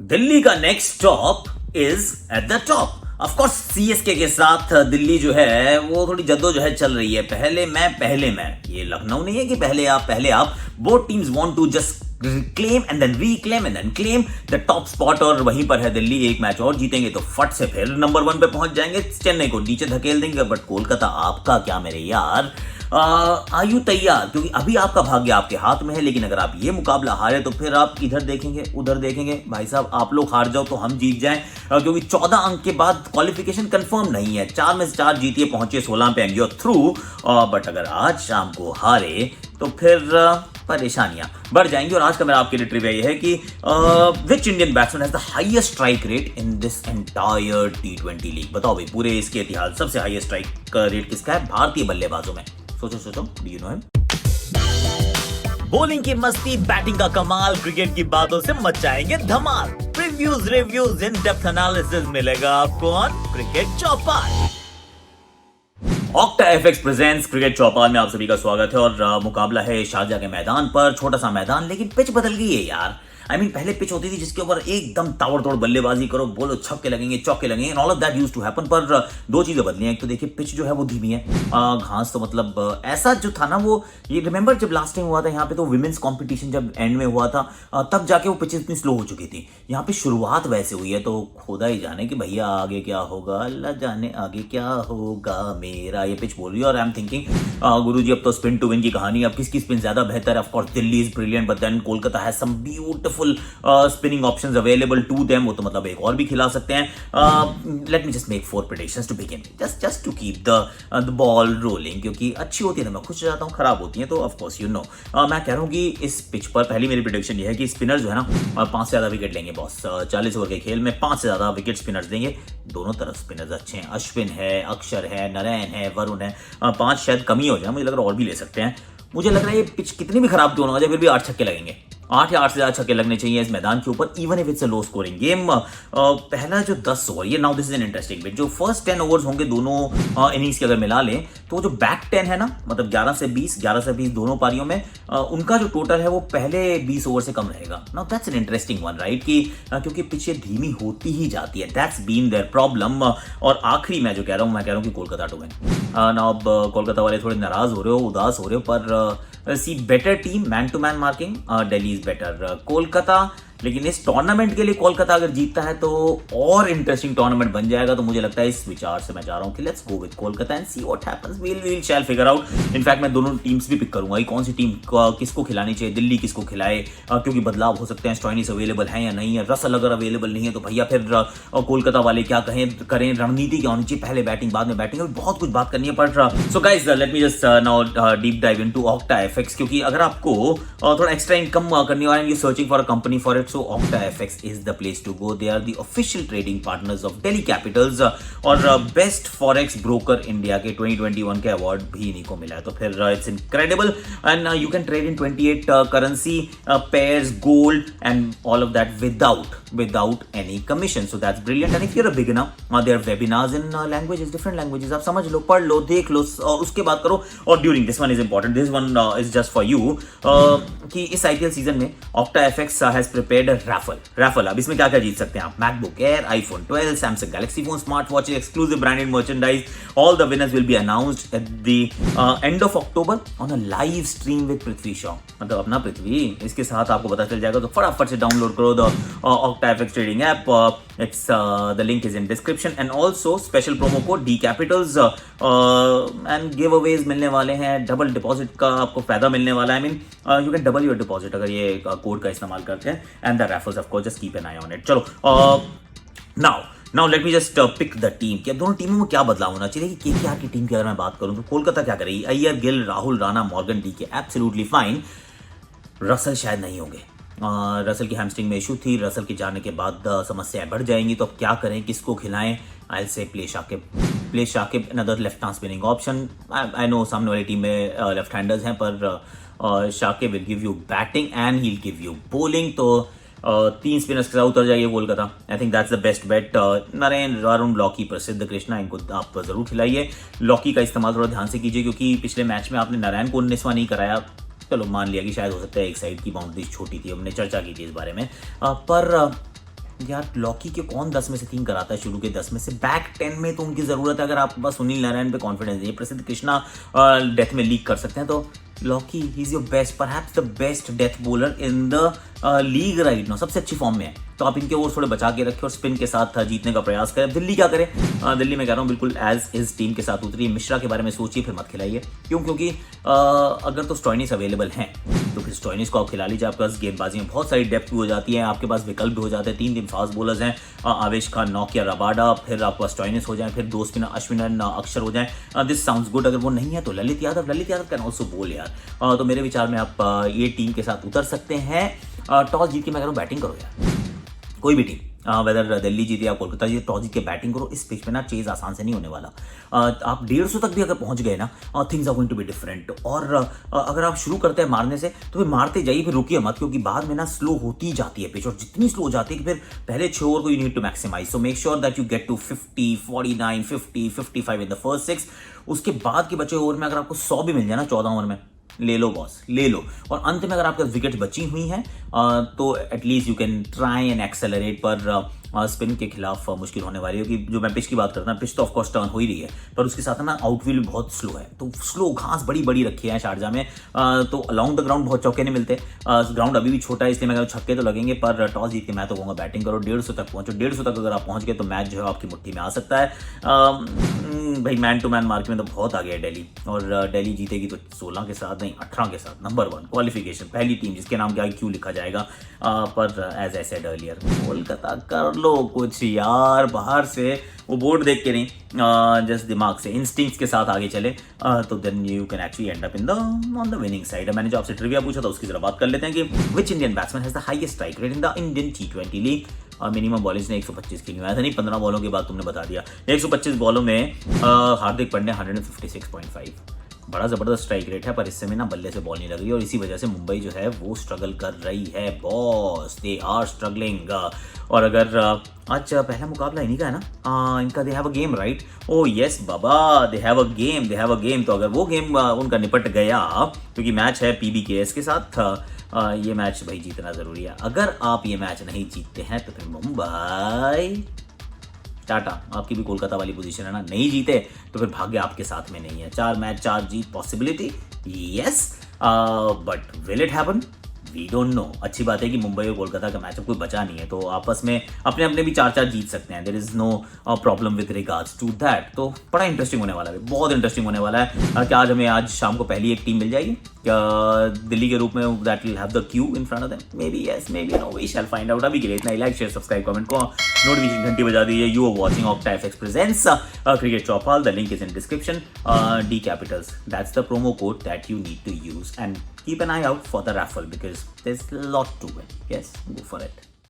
दिल्ली का next stop is at the top. Of course CSK के साथ दिल्ली जो है वो थोड़ी जद्दोजहद चल रही है। पहले मैं ये लखनऊ नहीं है कि पहले आप both teams want to just claim and then reclaim and then claim the top spot, और वहीं पर है दिल्ली। एक मैच और जीतेंगे तो फट से फिर नंबर 1 पे पहुंच जाएंगे, चेन्नई को नीचे धकेल देंगे। बट कोलकाता आपका क्या मेरे यार, आयु तैयार, क्योंकि अभी आपका भाग्य आपके हाथ में है। लेकिन अगर आप ये मुकाबला हारे तो फिर आप इधर देखेंगे उधर देखेंगे, भाई साहब आप लोग हार जाओ तो हम जीत जाएं, क्योंकि 14 अंक के बाद क्वालिफिकेशन कंफर्म नहीं है। 4 में से 4 जीतिए, पहुंचे 16 पे and you are through. But अगर आज शाम को हारे तो फिर परेशानियां बढ़ जाएंगी। और आज का मेरा आपके लिए ट्रिविया ये है कि which Indian batsman has the highest strike rate in this entire T20 league. बताओ भाई, पूरे इसके इतिहास सबसे हाईएस्ट स्ट्राइक रेट किसका है भारतीय बल्लेबाजों में? सोचो, do you know him? Bowling की मस्ती, बैटिंग का कमाल, क्रिकेट की बातों से मचाएंगे धमाल। Previews, reviews, in depth analysis मिलेगा आपको on Cricket Chaupal. Octa FX presents cricket Chaupal में आप सभी का स्वागत है। और मुकाबला है शारजा के मैदान पर। छोटा सा मैदान, लेकिन पिच बदल गई है यार। पहले पिच होती थी जिसके ऊपर एकदम ताबड़तोड़ बल्लेबाजी करो, बोलो छक्के लगेंगे चौके लगेंगे, and all of that used to happen. पर दो चीजें बदली हैं। एक तो देखिए पिच जो है वो धीमी है, घास तो मतलब ऐसा जो था ना वो, ये रिमेंबर जब लास्ट टाइम हुआ था यहाँ पे तो विमेंस कंपटीशन जब एंड में हुआ था, तब जाके वो पिच इतनी स्लो हो चुकी थी। यहाँ पे शुरुआत वैसे हुई है तो खुदा ही जाने कि भैया आगे क्या होगा, अल्लाह जाने आगे क्या होगा मेरा। ये पिच बोल रही है और आई एम थिंकिंग गुरुजी अब तो स्पिन टू विन की कहानी, अब किसकी स्पिन ज्यादा बेहतर है? Of course Delhi is brilliant, but then Kolkata has some beautiful spinning options available to them. वो तो मतलब एक और भी खिला सकते हैं। Let me just make 4 predictions to begin, just to keep the ball rolling, क्योंकि अच्छी होती है ना मैं खुश हो जाता हूँ, खराब होती है तो ऑफ कोर्स यू नो। मैं कह रहा हूँ कि इस पिच पर पहली मेरी प्रेडिक्शन ये है कि स्पिनर जो है ना 5 से ज्यादा विकेट लेंगे बॉस। 40 ओवर के खेल में 5 से ज्यादा विकेट स्पिनर्स देंगे। दोनों तरफ स्पिनर्स अच्छे हैं, अश्विन है, अक्षर है, नारायण है, वरुण है। 5 शायद कमी हो जाए, मुझे लग रहा है और भी ले सकते हैं। मुझे लग रहा है ये पिच कितनी भी खराब क्यों ना हो जाए फिर भी 8 छक्के लगेंगे। 8 या 8 से ज्यादा छक्के लगने चाहिए इस मैदान के ऊपर, even if it's a low scoring game. पहला जो 10 ओवर, ये now this is an interesting bit, जो फर्स्ट 10 ओवर्स होंगे दोनों इनिंग्स के अगर मिला लें तो जो बैक 10 है ना, मतलब 11 से 20 दोनों पारियों में, उनका जो टोटल है वो पहले 20 ओवर से कम रहेगा। Now that's an interesting one, right? कि क्योंकि पिचें धीमी होती ही जाती है, दैट्स बीन देयर प्रॉब्लम। और आखिरी मैं जो कह रहा हूं, मैं कह रहा हूं कि कोलकाता टू विन। नाउ अब कोलकाता वाले थोड़े नाराज हो रहे हो, उदास हो रहे हो, पर see better team, man to man marking, Delhi is better. Kolkata, लेकिन इस टूर्नामेंट के लिए कोलकाता अगर जीतता है तो और इंटरेस्टिंग टूर्नामेंट बन जाएगा। तो मुझे लगता है इस विचार से मैं जा रहा हूं कि let's go with Kolkata and see what happens, we'll shall figure out. In fact मैं दोनों टीम्स भी पिक करूंगा, कौन सी टीम किसको खिलानी चाहिए, दिल्ली किसको खिलाए, क्योंकि बदलाव हो सकते हैं, स्टोइनिस अवेलेबल है या नहीं है, रसल अगर अवेलेबल नहीं है तो भैया फिर कोलकाता वाले क्या करें, रणनीति क्या होनी चाहिए, पहले बैटिंग बाद में बैटिंग, बहुत कुछ बात करनी है। पर so guys let me just now deep dive into octa FX, क्योंकि अगर आपको थोड़ा एक्स्ट्रा इनकम करनी हो and you searching for a company for it, so octa FX is the place to go. They are the official trading partners of Delhi Capitals और best forex broker India के 2021 के award भी इन्हीं को मिला है। तो फिर it's incredible and you can trade in 28 currency pairs, gold and all of that without any commission. So that's brilliant. And if you're a beginner, there are webinars in languages, different languages. आप समझ लो, पढ़ लो, देख लो और उसके बाद करो। और during this one is important, this one is just for you, कि इस आईपीएल सीजन में Octa FX has prepared raffle. अब इसमें क्या क्या जीत सकते हैं आप? MacBook Air, iPhone 12, Samsung Galaxy phone, smart watch, exclusive branded merchandise. All the winners will be announced at the end of October on a live stream with Prithvi Shaw, मतलब अपना पृथ्वी। इसके साथ आपको पता चल जाएगा, तो फटाफट से डाउनलोड करो the octa FX trading app. It's the link is in description and also special promo code D Capitals and give Awez मिलने वाले हैं। डबल डिपॉजिट का आपको फायदा मिलने वाला है। You can double your deposit अगर ये कोड का इस्तेमाल करते हैं, and the raffles of course just keep an eye on it. चलो now let me just pick the team कि अब दोनों टीमों में क्या बदलाव होना चाहिए। कि केकेआर की टीम की अगर मैं बात करूं तो कोलकाता क्या करेगी? Iyer, Gill, Rahul, Rana, Morgan, DK, absolutely fine. Russell शायद नहीं होंगे, रसल की हैमस्ट्रिंग में इशू थी, रसल के जाने के बाद समस्याएं बढ़ जाएंगी। तो अब क्या करें, किसको खिलाएं? I say play Shakib another left hand spinning option. I know सामने वाली टीम में लेफ्ट हैंडर्स हैं, पर Shakib will give you batting and he will give you bowling. तो 3 स्पिनर्स के साथ उतर जाइए Kolkata. I think that's the best bet. Narayan, Varun, Lockie, Prasidh Krishna, इनको आप जरूर खिलाइए। लॉकी का इस्तेमाल थोड़ा ध्यान से कीजिए, क्योंकि पिछले मैच में आपने नारायण को 19वां नहीं कराया। चलो मान लिया कि शायद हो सकता है एक साइड की बाउंड्री छोटी थी, हमने चर्चा की थी इस बारे में, पर यार लॉकी के कौन 10 में से 3 कराता है शुरू के 10 में से। बैक 10 में तो उनकी जरूरत है, अगर आपके पास सुनील नारायण पे कॉन्फिडेंस है, प्रसिद्ध कृष्णा डेथ में लीक कर सकते हैं, तो Lockie he is your best, perhaps the best death bowler in the league right now, सबसे अच्छी फॉर्म में है। तो आप इनके ओवर थोड़े बचा के रखें और स्पिन के साथ जीतने का प्रयास करें। दिल्ली क्या करे, दिल्ली में कह रहा हूँ बिल्कुल एज इज टीम के साथ उतरी। मिश्रा के बारे में सोचिए फिर मत खिलाइए, क्योंकि अगर तो स्टॉइनिस अवेलेबल हैं तो फिर स्टॉइनिस को आप खिला लीजिए। आपके पास गेंदबाजी में बहुत सारी डेप्थ भी हो जाती है, आपके पास विकल्प भी हो जाते हैं। 3 फास्ट बॉलर्स हैं, आवेश खान, नौकिया, रबाडा, फिर आपके पास स्टॉइनिस हो जाए, फिर 2 स्पिनर अश्विन अक्षर हो जाए। This sounds good. अगर वो नहीं है तो ललित यादव कैन ऑल्सो बोल यार। तो मेरे विचार में आप ये टीम के साथ उतर सकते हैं। टॉस जीत के मैं कह रहा हूँ बैटिंग करो यार, कोई भी टीम, वेदर दिल्ली जीते या कोलकाता जीते, टॉस जीत के बैटिंग करो। इस पिच पे ना चेज आसान से नहीं होने वाला। आप 150 तक भी अगर पहुंच गए ना, things are going to be different. और अगर आप शुरू करते हैं मारने से तो फिर मारते जाइए, फिर रुकिए मत, क्योंकि बाद में ना स्लो होती जाती है पिच, और जितनी स्लो हो जाती है कि फिर पहले 6 ओवर को you need to maximise. So make sure that you get to 50, 49, 50, 55 in the first 6। उसके बाद के बचे ओवर में अगर आपको 100 भी मिल जाए ना 14 ओवर में, ले लो बॉस, ले लो। और अंत में अगर आपके विकेट बची हुई हैं तो at least you can try and accelerate. पर स्पिन के खिलाफ मुश्किल होने वाली है, क्योंकि जो मैं पिच की बात करता हूँ, पिच तो ऑफकोर्स टर्न हो ही रही है, पर उसके साथ ना आउटफील्ड भी बहुत स्लो है। तो स्लो घास बड़ी बड़ी रखी है शारजाह में, तो अलाउंग द ग्राउंड बहुत चौके नहीं मिलते। ग्राउंड अभी भी छोटा है, इसलिए मैं छक्के तो लगेंगे, पर टॉस जीत के मैं तो कहूँगा बैटिंग करो। 150 तक पहुंचो, 150 तक अगर आप पहुंच गए तो मैच जो है आपकी मुट्ठी में आ सकता है। भाई मैन टू मैन मार्केट में तो बहुत आ गया है दिल्ली, और दिल्ली जीतेगी तो 16 के साथ नहीं 18 के साथ, नंबर 1 क्वालिफिकेशन, पहली टीम जिसके नाम के आगे क्यों लिखा जाएगा। पर as I said earlier, Kolkata कर लो कुछ यार, बाहर से वो बोर्ड देख के नहीं, जस्ट दिमाग से, इंस्टिंक्ट्स के साथ आगे चले, तो then you can actually end up in the on the winning side. मैंने जो आपसे ट्रिविया पूछा था उसकी जरा बात कर लेते हैं कि which Indian batsman has the highest strike rate in the Indian T20 league. Minimum bowling ने 125 खेली, ऐसा नहीं 15 बॉलों के बाद तुमने बता दिया। 125 बॉलों में हार्दिक पांड्या 156.5, बड़ा जबरदस्त स्ट्राइक रेट है, पर इस समय ना बल्ले से बॉल नहीं लग रही, और इसी वजह से मुंबई जो है वो स्ट्रगल कर रही है बॉस, दे आर स्ट्रगलिंग। और अगर आज पहला मुकाबला इन्हीं का है ना, इनका they have a game right, O yes Baba, they have a game. तो अगर वो गेम उनका निपट गया, क्योंकि मैच है PBKS के साथ, ये मैच भाई जीतना जरूरी है। अगर आप ये मैच नहीं जीतते हैं तो फिर मुंबई टाटा, आपकी भी कोलकाता वाली पोजीशन है ना, नहीं जीते तो फिर भाग्य आपके साथ में नहीं है। 4 मैच 4 जीत possibility, yes, but will it happen, we don't know. अच्छी बात है कि मुंबई और कोलकाता का मैच अब कोई बचा नहीं है, तो आपस में अपने अपने भी 4-4 जीत सकते हैं। There is no problem with regards to that. तो बड़ा इंटरेस्टिंग होने वाला है, बहुत इंटरेस्टिंग होने वाला है। क्या आज हमें आज शाम को पहली एक टीम मिल जाएगी क्या दिल्ली के रूप में, that will have the queue in front of them, maybe yes, maybe no, we shall find out. अभी के लिए इतना ही, लाइक शेयर सब्सक्राइब कमेंट को नोटिफिकेशन घंटी बजा दीजिए। You are watching Octa FX presents cricket Chaupal, the link is in description. D capitals, that's the promo code that you need to use, and keep an eye out for the raffle because there's a lot to win. Yes, go for it.